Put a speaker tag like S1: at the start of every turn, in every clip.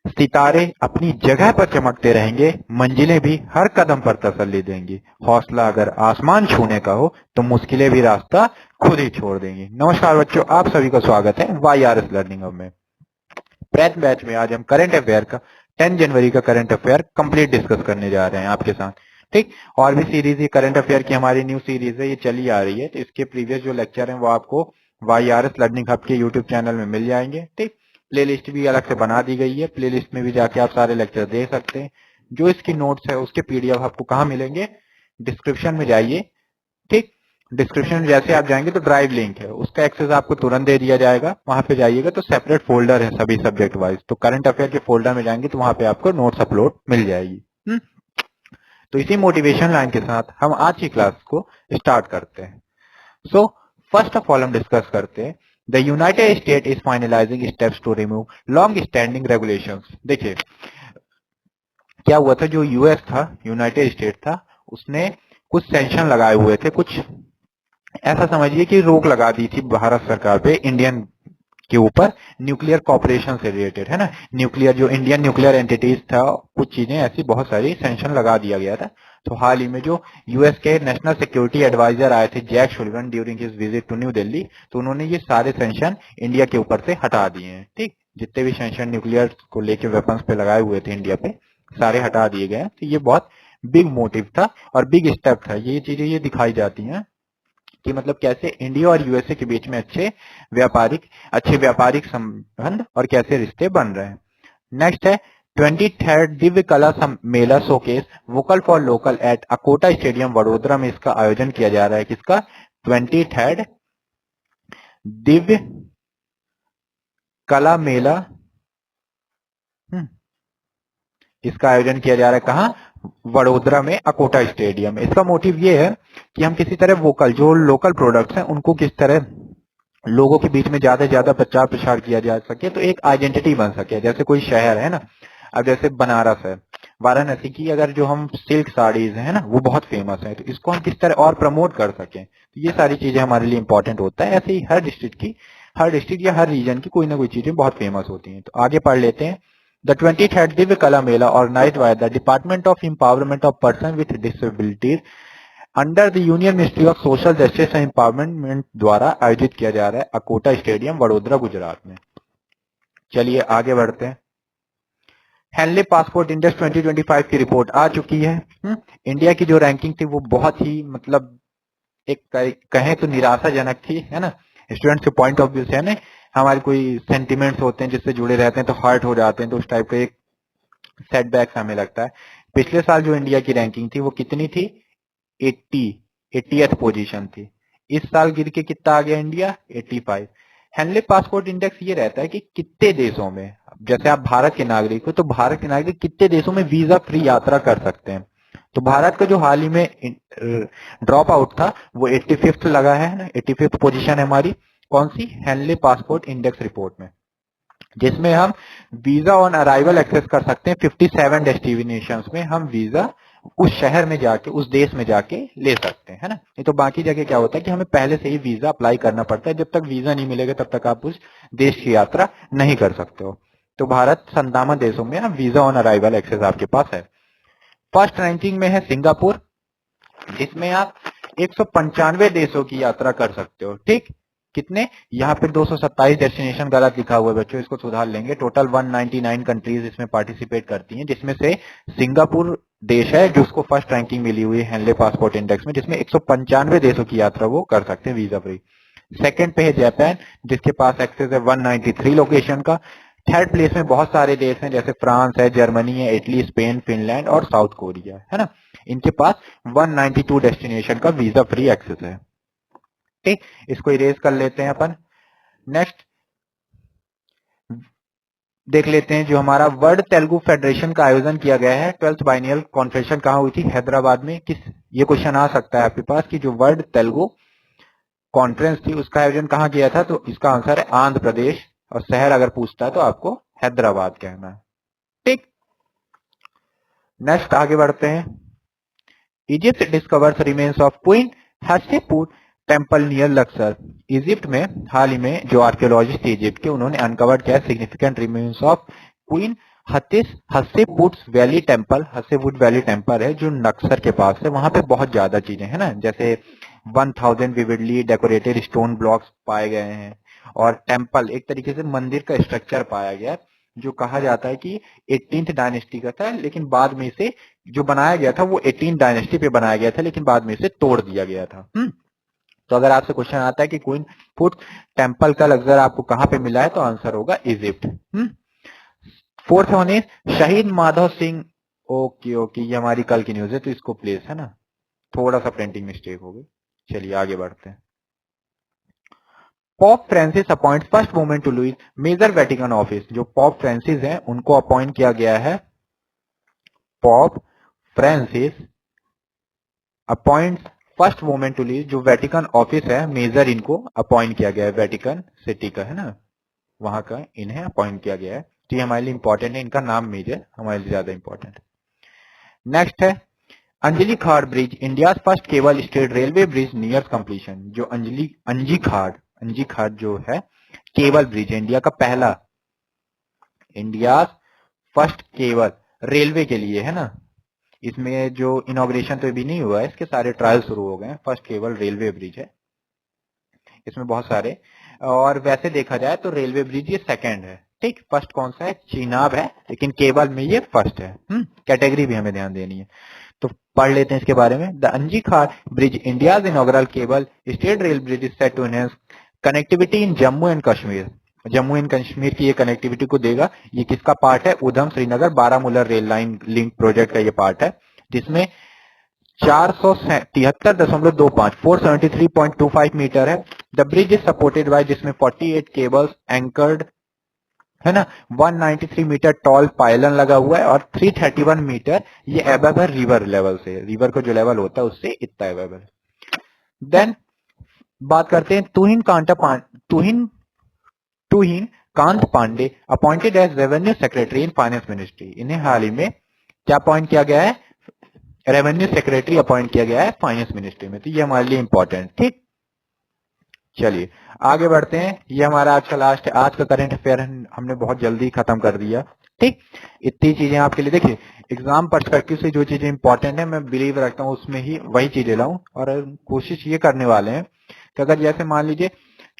S1: सितारे अपनी जगह पर चमकते रहेंगे, मंजिलें भी हर कदम पर तसल्ली देंगी। हौसला अगर आसमान छूने का हो तो मुश्किलें भी रास्ता खुद ही छोड़ देंगी। नमस्कार बच्चों, आप सभी का स्वागत है YRS लर्निंग हब में। प्रेथ बैच में आज हम करंट अफेयर का 10 जनवरी का करंट अफेयर कंप्लीट डिस्कस करने जा रहे हैं आपके साथ। ठीक, और भी सीरीज ये करंट अफेयर की हमारी न्यू सीरीज है, ये चली आ रही है। तो इसके प्रीवियस जो लेक्चर हैं वो आपको YRS लर्निंग हब के यूट्यूब चैनल में मिल जाएंगे। ठीक, प्लेलिस्ट भी अलग से बना दी गई है, प्लेलिस्ट में भी जाके आप सारे लेक्चर देख सकते हैं। जो इसकी नोट्स है उसके PDF आपको कहाँ मिलेंगे? डिस्क्रिप्शन में जाइए। ठीक, डिस्क्रिप्शन में जैसे आप जाएंगे तो ड्राइव लिंक है, उसका एक्सेस आपको तुरंत दे दिया जाएगा। वहां पे जाइएगा तो सेपरेट फोल्डर है सभी सब्जेक्ट वाइज, तो करंट अफेयर के फोल्डर में जाएंगे तो वहां पे आपको नोट्स अपलोड मिल जाएगी। तो इसी मोटिवेशन लाइन के साथ हम आज की क्लास को स्टार्ट करते हैं। सो फर्स्ट ऑफ ऑल हम डिस्कस करते हैं the United State is finalising steps to remove long standing regulations. देखिए क्या हुआ था, जो यूएस था, यूनाइटेड स्टेट था, उसने कुछ सेंक्शन लगाए हुए थे, कुछ ऐसा समझिए कि रोक लगा दी थी भारत सरकार पे इंडियन के ऊपर, न्यूक्लियर कॉपरेशन से रिलेटेड, है ना। न्यूक्लियर जो इंडियन न्यूक्लियर एंटिटीज था, कुछ चीजें ऐसी बहुत सारी सेंक्शन लगा दिया गया था। तो हाल ही में जो यूएस के नेशनल सिक्योरिटी एडवाइजर आए थे Jake Sullivan during his visit to New Delhi, तो उन्होंने ये सारे सेंक्शन इंडिया के ऊपर से हटा दिए हैं। ठीक, जितने भी सेंक्शन न्यूक्लियर को लेके वेपन्स पे लगाए हुए थे इंडिया पे, सारे हटा दिए गए हैं। तो ये बहुत बिग मोटिव था और बिग स्टेप था। ये चीजें ये दिखाई जाती हैं कि मतलब कैसे इंडिया और यूएसए के बीच में अच्छे व्यापारिक संबंध और कैसे रिश्ते बन रहे हैं। नेक्स्ट है 23rd Divya Kala Mela showcase vocal for local at Akota stadium Vadodara में इसका आयोजन किया जा रहा है। किसका? 23rd दिव्य कला मेला, इसका आयोजन किया जा रहा है कहाँ? वडोदरा में, अकोटा स्टेडियम में। इसका मोटिव ये है कि हम किसी तरह वोकल, जो लोकल प्रोडक्ट्स हैं उनको किस तरह लोगों के बीच में ज्यादा से ज्यादा प्रचार प्रसार किया जा सके, तो एक आइडेंटिटी बन सके। जैसे कोई शहर है ना, अब जैसे बनारस है, वाराणसी की अगर जो हम सिल्क साड़ीज है ना वो बहुत फेमस है, तो इसको हम किस तरह और प्रमोट कर सकें, तो ये सारी चीजें हमारे लिए इंपॉर्टेंट होता है। ऐसे ही हर डिस्ट्रिक्ट या हर रीजन की कोई ना कोई चीजें बहुत फेमस होती हैं। तो आगे पढ़ लेते हैं। The 23rd Divya Kala Mela organized by the Department of Empowerment of Persons with Disabilities under the union ministry of social justice and empowerment द्वारा आयोजित किया जा रहा है अकोटा स्टेडियम वडोदरा गुजरात में। चलिए आगे बढ़ते हैं। हेनले पासपोर्ट इंडेक्स 2025 की रिपोर्ट आ चुकी है। इंडिया की जो रैंकिंग थी वो बहुत ही मतलब एक कहें तो निराशाजनक थी, है ना। स्टूडेंट्स के पॉइंट ऑफ व्यू से, है ना, हमारे कोई सेंटिमेंट्स होते हैं जिससे जुड़े रहते हैं तो हर्ट हो जाते हैं, तो उस टाइप का एक सेटबैक हमें लगता है। पिछले साल जो इंडिया की रैंकिंग थी वो कितनी थी? 80th पोजीशन थी। इस साल गिर के कितना आ गया इंडिया? 85। हेनले पासपोर्ट इंडेक्स ये रहता है कि कितने देशों में, जैसे आप भारत के नागरिक हो तो भारत के नागरिक कितने देशों में वीजा फ्री यात्रा कर सकते हैं। तो भारत का जो हाल ही में ड्रॉप आउट था वो 85th लगा है ना, 85th पोजीशन है हमारी। कौन सी? हेनले पासपोर्ट इंडेक्स रिपोर्ट में, जिसमें हम वीजा ऑन अराइवल एक्सेस कर सकते हैं। 57 डेस्टिनेशंस में हम वीजा उस शहर में जाके, उस देश में जाके ले सकते हैं, है ना। नहीं तो बाकी जगह क्या होता है कि हमें पहले से ही वीजा अप्लाई करना पड़ता है, जब तक वीजा नहीं मिलेगा तब तक आप उस देश की यात्रा नहीं कर सकते हो। तो भारत 57 देशों में वीजा ऑन अराइवल एक्सेस आपके पास है। फर्स्ट रैंकिंग में है सिंगापुर, जिसमें आप 195 देशों की यात्रा कर सकते हो। ठीक, कितने? यहाँ पे 227 डेस्टिनेशन गलत लिखा हुआ है बच्चों, इसको सुधार लेंगे। टोटल 199 कंट्रीज इसमें पार्टिसिपेट करती हैं, जिसमें से सिंगापुर देश है जिसको फर्स्ट रैंकिंग मिली हुई है हेनले पासपोर्ट इंडेक्स में, जिसमें 195 देशों की यात्रा वो कर सकते हैं वीजा फ्री। सेकंड पे है जापान, जिसके पास एक्सेस है 193 लोकेशन का। थर्ड प्लेस में बहुत सारे देश हैं, जैसे फ्रांस है, जर्मनी है, इटली, स्पेन, फिनलैंड और साउथ कोरिया, है ना। इनके पास 192 डेस्टिनेशन का वीजा फ्री एक्सेस है। ठीक, इसको इरेज कर लेते हैं अपन। नेक्स्ट देख लेते हैं, जो हमारा वर्ल्ड तेलुगु फेडरेशन का आयोजन किया गया है, 12th बाइनियल कॉन्फ्रेंस कहाँ हुई थी? हैदराबाद में। किस, ये क्वेश्चन आ सकता है आपके पास कि जो वर्ल्ड तेलुगु कॉन्फ्रेंस थी उसका आयोजन कहाँ किया था, तो इसका आंसर है आंध्र प्रदेश, और शहर अगर पूछता है तो आपको हैदराबाद कहना है। ठीक, नेक्स्ट आगे बढ़ते हैं। Egypt discovers remains of queen Hatshepsut temple near Luxor. Egypt में हाल ही में जो आर्कियोलॉजिस्ट थे इजिप्ट के, उन्होंने अनकवर्ड किया significant remains of queen Hatshepsut's valley temple, Hatshepsut valley temple है जो नक्सर के पास है, वहां पे बहुत ज्यादा चीजें है ना, जैसे 1000 विविडली डेकोरेटेड स्टोन ब्लॉक्स पाए गए हैं और टेम्पल एक तरीके से मंदिर का स्ट्रक्चर पाया गया है, जो कहा जाता है कि 18th डायनेस्टी का था, लेकिन बाद में इसे जो बनाया गया था वो 18th डायनेस्टी पे बनाया गया था, लेकिन बाद में इसे तोड़ दिया गया था। तो अगर आपसे क्वेश्चन आता है कि क्वीन फुट टेम्पल का लग्जर आपको कहाँ पे मिला है, तो आंसर होगा इजिप्ट। फोर्थ वन इज शहीद माधव सिंह। ओके ओके, ये हमारी कल की न्यूज है तो इसको प्लेस है ना, थोड़ा सा प्रिंटिंग मिस्टेक हो गई। चलिए आगे बढ़ते हैं। Pope Francis appoint first women to lead major Vatican office. जो पॉप फ्रांसिस हैं उनको अपॉइंट किया गया है, Pope Francis appoint first women to lead, जो वेटिकन ऑफिस है मेजर, इनको अपॉइंट किया गया है, वेटिकन सिटी का है ना, वहां का इन्हें अपॉइंट किया गया है। तो ये हमारे लिए इंपॉर्टेंट है, इनका नाम मेजर हमारे लिए ज्यादा इंपॉर्टेंट है। नेक्स्ट है अंजली खाड़ bridge, India first cable stayed railway bridge near completion. जो अंजी खाड़ जो है केबल ब्रिज है, इंडिया का पहला, इंडिया फर्स्ट केबल रेलवे के लिए है ना, इसमें जो इनॉग्रेशन तो अभी नहीं हुआ है, इसके सारे ट्रायल शुरू हो गए हैं। फर्स्ट केबल रेलवे ब्रिज है, इसमें बहुत सारे, और वैसे देखा जाए तो रेलवे ब्रिज ये सेकंड है, ठीक। फर्स्ट कौन सा है, चीनाब है, लेकिन केबल में ये फर्स्ट है। कैटेगरी भी हमें ध्यान देनी है, तो पढ़ लेते हैं इसके बारे में। The Anji Khad bridge India's inaugural cable stayed rail bridge is set to enhance connectivity in Jammu and Kashmir. Jammu and Kashmir की ये कनेक्टिविटी को देगा। ये किसका पार्ट है, Udham Srinagar Baramulla rail line link project का ये पार्ट है, जिसमें 473.25 473.25 मीटर है। The bridge is supported by, जिसमें 48 केबल्स एंकर्ड है ना, 193 मीटर टॉल पायलन लगा हुआ है और 331 मीटर ये एबव है रिवर लेवल से, रिवर का जो लेवल होता है उससे इतना एबव है। देन बात करते हैं Tuhin Kanta Pandey appointed as revenue secretary in finance ministry. इन्हें हाल ही में क्या अपॉइंट किया गया है, रेवेन्यू सेक्रेटरी अपॉइंट किया गया है फाइनेंस मिनिस्ट्री में। तो ये हमारे लिए इंपॉर्टेंट, ठीक। चलिए आगे बढ़ते हैं, ये हमारा आज का लास्ट है। आज का करंट अफेयर हमने बहुत जल्दी खत्म कर दिया, ठीक। इतनी चीजें आपके लिए, देखिए एग्जाम पर्सपेक्टिव से जो चीजें इंपॉर्टेंट है मैं बिलीव रखता हूँ उसमें ही वही चीजें लाऊं, और कोशिश ये करने वाले हैं कि अगर जैसे मान लीजिए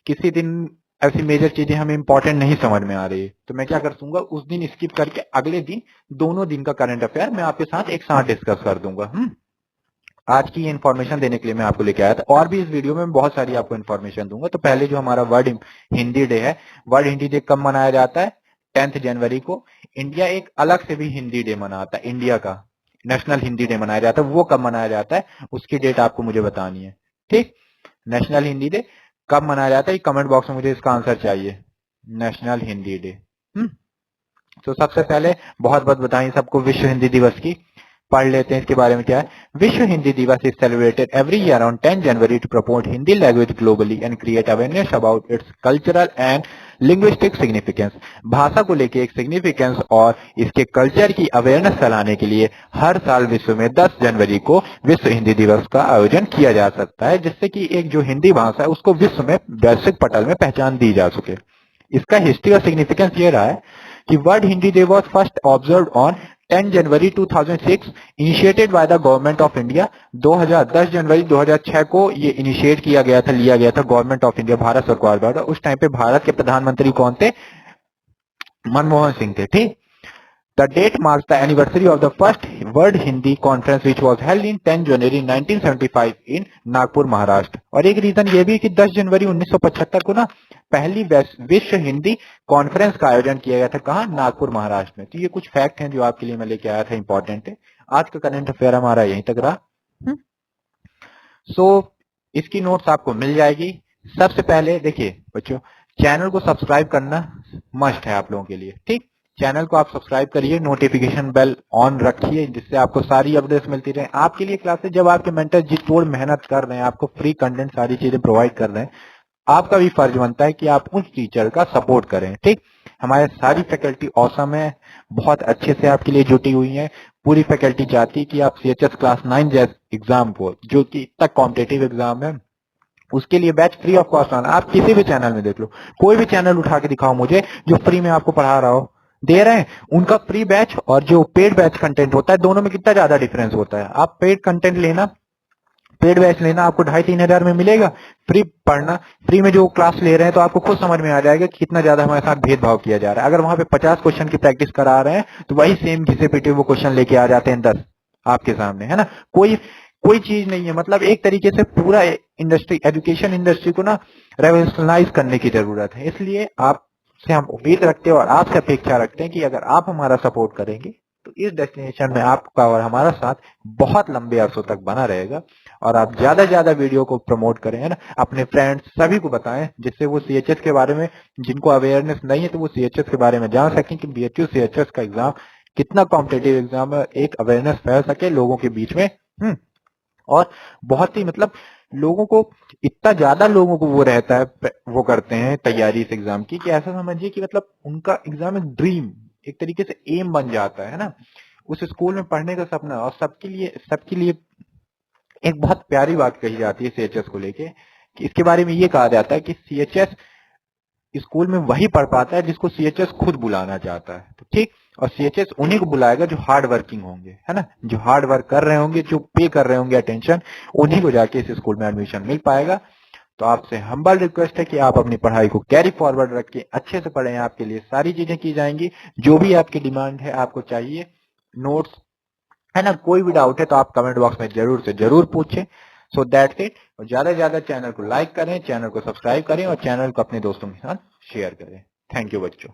S1: किसी दिन ऐसी मेजर चीजें हमें इंपॉर्टेंट नहीं समझ में आ रही है, तो मैं क्या कर दूंगा, उस दिन स्किप करके अगले दिन दोनों दिन का करंट अफेयर मैं आपके साथ एक साथ डिस्कस कर दूंगा। आज की ये इन्फॉर्मेशन देने के लिए मैं आपको लेके आया था, और भी इस वीडियो में बहुत सारी आपको इन्फॉर्मेशन दूंगा। तो पहले जो हमारा वर्ल्ड हिंदी डे है, वर्ल्ड हिंदी डे कब मनाया जाता है, 10 जनवरी को। इंडिया एक अलग से भी हिंदी डे मनाता है, इंडिया का नेशनल हिंदी डे मनाया जाता है, वो कब मनाया जाता है उसकी डेट आपको मुझे बतानी है, ठीक। नेशनल हिंदी डे कब मनाया जाता है, कमेंट बॉक्स में मुझे इसका आंसर चाहिए, नेशनल हिंदी डे। तो सबसे पहले बहुत बहुत बधाई सबको विश्व हिंदी दिवस की। पढ़ लेते हैं इसके बारे में क्या है। Vishwa Hindi Divas is celebrated every year on 10 January to promote Hindi language globally and create awareness about its cultural and linguistic significance. भाषा को लेके एक सिग्निफिकेंस और इसके कल्चर की अवेयरनेस फैलाने के लिए हर साल विश्व में 10 जनवरी को विश्व हिंदी दिवस का आयोजन किया जा सकता है, जिससे कि एक जो हिंदी भाषा है उसको विश्व में वैश्विक पटल में पहचान दी जा सके। इसका हिस्ट्री और सिग्निफिकेंस ये रहा है कि world Hindi day was first observe on 10 January 2006 initiated by the government of India. 10 जनवरी 2006 को ये इनिशिएट किया गया था, लिया गया था गवर्नमेंट ऑफ इंडिया, भारत सरकार द्वारा। उस टाइम पे भारत के प्रधानमंत्री कौन थे, मनमोहन सिंह थे, ठीक। The date marks the anniversary of the first World Hindi Conference which was held in 10 January 1975 in Nagpur Maharashtra. और एक रीजन ये भी कि 10 जनवरी 1975 को ना पहली विश्व हिंदी कॉन्फ्रेंस का आयोजन किया गया था, कहाँ, नागपुर महाराष्ट्र में। तो ये कुछ फैक्ट हैं जो आपके लिए मैं लेके आया था, इंपॉर्टेंट है। आज का करंट अफेयर हमारा यहीं तक रहा। सो इसकी नोट्स आपको मिल जाएगी। सबसे पहले देखिए बच्चों, चैनल को सब्सक्राइब करना मस्ट है आप लोगों के लिए, ठीक। चैनल को आप सब्सक्राइब करिए, नोटिफिकेशन बेल ऑन रखिए, जिससे आपको सारी अपडेट्स मिलती रहे। आपके लिए क्लासेस जब आपके मेंटर जी तोड़ मेहनत कर रहे हैं, आपको फ्री कंटेंट सारी चीजें प्रोवाइड कर रहे हैं, आपका भी फर्ज बनता है कि आप उस टीचर का सपोर्ट करें, ठीक। हमारे सारी फैकल्टी ऑसम है, बहुत अच्छे से आपके लिए जुटी हुई है। पूरी फैकल्टी चाहती है कि आप CHS क्लास 9 जैसे एग्जाम को, जो कि इतना कॉम्पिटेटिव एग्जाम है, उसके लिए बैच फ्री ऑफ कॉस्ट आना। आप किसी भी चैनल में देख लो, कोई भी चैनल उठा के दिखाओ मुझे जो फ्री में आपको पढ़ा रहा हो, दे रहे हैं, उनका फ्री बैच और जो पेड बैच कंटेंट होता है दोनों में कितना ज्यादा डिफरेंस होता है। आप पेड कंटेंट लेना, पेड बैच लेना आपको 2,500-3 हजार में मिलेगा, फ्री पढ़ना, फ्री में जो क्लास ले रहे हैं तो आपको खुद समझ में आ जाएगा कि कितना ज्यादा हमारे साथ भेदभाव किया जा रहा है। अगर वहां पे 50 क्वेश्चन की प्रैक्टिस करा रहे हैं तो वही सेम घिसे पिटे वो क्वेश्चन लेके आ जाते हैं 10 आपके सामने, है ना। कोई कोई चीज नहीं है, मतलब एक तरीके से पूरा इंडस्ट्री, एजुकेशन इंडस्ट्री को ना रेवोल्यूशनाइज करने की जरूरत है। इसलिए आपसे हम उम्मीद रखते हैं और आपसे अपेक्षा रखते हैं कि अगर आप हमारा सपोर्ट करेंगे तो इस डेस्टिनेशन में आपका और हमारा साथ बहुत लंबे अरसों तक बना रहेगा। और आप ज्यादा से ज्यादा वीडियो को प्रमोट करें, है ना, अपने फ्रेंड्स सभी को बताएं, जिससे वो सीएचएस के बारे में, जिनको अवेयरनेस नहीं है तो वो सीएचएस के बारे में जान सकें कि बीएचयू सीएचएस का एग्जाम कितना कॉम्पिटेटिव एग्जाम है, एक अवेयरनेस फैल सके लोगों के बीच में। और बहुत ही मतलब लोगों को, इतना ज्यादा लोगों को वो रहता है, वो करते हैं तैयारी इस एग्जाम की कि ऐसा समझिए कि मतलब उनका एग्जाम एक ड्रीम, एक तरीके से एम बन जाता है ना, उस स्कूल में पढ़ने का सपना। और सबके लिए एक बहुत प्यारी बात कही जाती है सीएचएस को लेके, कि इसके बारे में ये कहा जाता है कि सीएचएस स्कूल में वही पढ़ पाता है जिसको सीएचएस खुद बुलाना चाहता है। तो ठीक, और सीएचएस उन्हीं को बुलाएगा जो हार्ड वर्किंग होंगे, है ना, जो हार्ड वर्क कर रहे होंगे, जो पे कर रहे होंगे अटेंशन, उन्हीं को जाके इस स्कूल में एडमिशन मिल पाएगा। तो आपसे हम्बल रिक्वेस्ट है कि आप अपनी पढ़ाई को कैरी फॉरवर्ड रख के अच्छे से पढ़ें, आपके लिए सारी चीजें की जाएंगी, जो भी आपकी डिमांड है, आपको चाहिए नोट्स, है ना, कोई भी डाउट है तो आप कमेंट बॉक्स में जरूर से जरूर पूछें। So that's it. और ज्यादा से ज्यादा चैनल को लाइक करें, चैनल को सब्सक्राइब करें और चैनल को अपने दोस्तों के साथ शेयर करें। थैंक यू बच्चों।